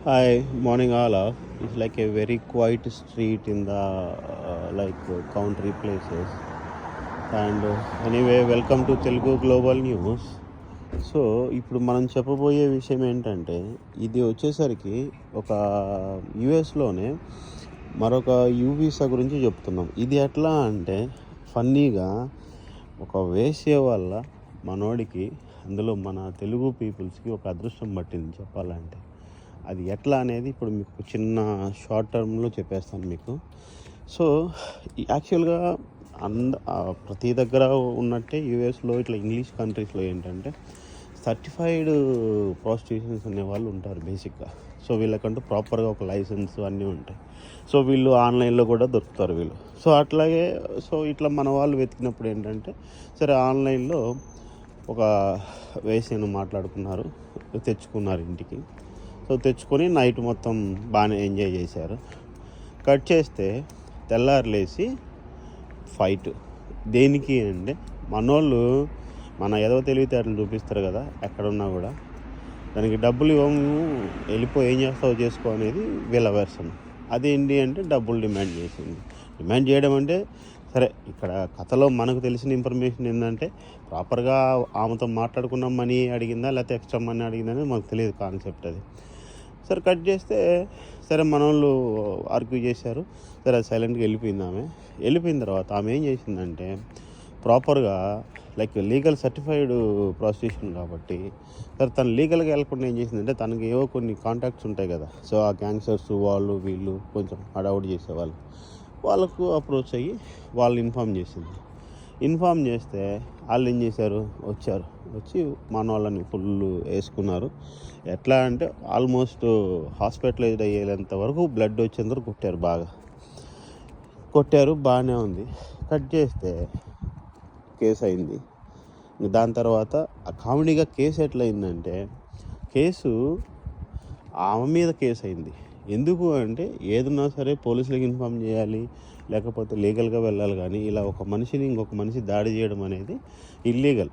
Hi, morning all of. It's like a very quiet street in the country places. And anyway, welcome to Telugu Global News. So ఇప్పుడు మనం చెప్పబోయే విషయం ఏంటంటే, ఇది వచ్చేసరికి ఒక యుఎస్లోనే మరొక యూ వీసా గురించి చెప్తున్నాం. ఇది ఎట్లా అంటే ఫన్నీగా ఒక వేసే వల్ల మనోడికి, అందులో మన తెలుగు పీపుల్స్కి ఒక అదృష్టం పట్టింది చెప్పాలంటే. అది ఎట్లా అనేది ఇప్పుడు మీకు చిన్న షార్ట్ టర్మ్లో చెప్పేస్తాను మీకు. సో యాక్చువల్గా ప్రతి దగ్గర ఉన్నట్టే యూఎస్లో ఇట్లా ఇంగ్లీష్ కంట్రీస్లో ఏంటంటే సర్టిఫైడ్ ప్రాస్టిట్యూషన్స్ అనేవాళ్ళు ఉంటారు బేసిక్గా. సో వీళ్ళకంటూ ప్రాపర్గా ఒక లైసెన్స్ అన్నీ ఉంటాయి. సో వీళ్ళు ఆన్లైన్లో కూడా దొరుకుతారు వీళ్ళు. సో అట్లాగే ఇట్లా మన వాళ్ళు వెతికినప్పుడు ఏంటంటే, సరే ఆన్లైన్లో ఒక వేసేను మాట్లాడుకున్నారు, తెచ్చుకున్నారు ఇంటికి. సో తెచ్చుకొని నైట్ మొత్తం బాగానే ఎంజాయ్ చేశారు. కట్ చేస్తే తెల్లారులేసి ఫైట్. దేనికి అంటే మనోళ్ళు మన ఏదో తెలివితేటలు చూపిస్తారు కదా ఎక్కడున్నా కూడా. దానికి డబ్బులు ఇవ్వము, వెళ్ళిపోయి ఏం చేస్తావు చేసుకో అనేది వీళ్ళ వెర్షన్. అదేంటి అంటే డబ్బులు డిమాండ్ చేసింది. డిమాండ్ చేయడం అంటే సరే, ఇక్కడ కథలో మనకు తెలిసిన ఇన్ఫర్మేషన్ ఏంటంటే ప్రాపర్గా ఆమెతో మాట్లాడుకున్న మనీ అడిగిందా లేకపోతే ఎక్స్ట్రా మనీ అడిగిందా అనేది మనకు తెలియదు కాన్సెప్ట్ అది. సరే కట్ చేస్తే సరే మనోళ్ళు ఆర్గ్యూ చేశారు. సరే సైలెంట్గా వెళ్ళిపోయింది ఆమె. వెళ్ళిపోయిన తర్వాత ఆమె ఏం చేసిందంటే ప్రాపర్గా లీగల్ సర్టిఫైడ్ ప్రాస్టిట్యూషన్ కాబట్టి సరే తను లీగల్గా వెళ్ళకుండా ఏం చేసిందంటే తనకి ఏవో కొన్ని కాంటాక్ట్స్ ఉంటాయి కదా. సో ఆ గ్యాంగ్స్టర్స్ వాళ్ళు వీళ్ళు కొంచెం హడావుడి చేసేవాళ్ళు, వాళ్ళకు అప్రోచ్ అయ్యి వాళ్ళు ఇన్ఫామ్ చేసింది. ఇన్ఫామ్ చేస్తే వాళ్ళు ఏం చేశారు, వచ్చి మన వాళ్ళని ఫుల్ వేసుకున్నారు. ఎట్లా అంటే ఆల్మోస్ట్ హాస్పిటలైజ్డ్ అయ్యేంత వరకు బ్లడ్ వచ్చేంత వరకు కొట్టారు. బాగానే ఉంది. కట్ చేస్తే కేసు అయింది. దాని తర్వాత ఆ కామెడీగా కేసు ఎట్లయిందంటే, కేసు ఆమె మీద కేసు అయింది. ఎందుకు అంటే ఏదున్నా సరే పోలీసులకు ఇన్ఫామ్ చేయాలి, లేకపోతే లీగల్గా వెళ్ళాలి. కానీ ఇలా ఒక మనిషిని ఇంకొక మనిషి దాడి చేయడం అనేది ఇల్లీగల్.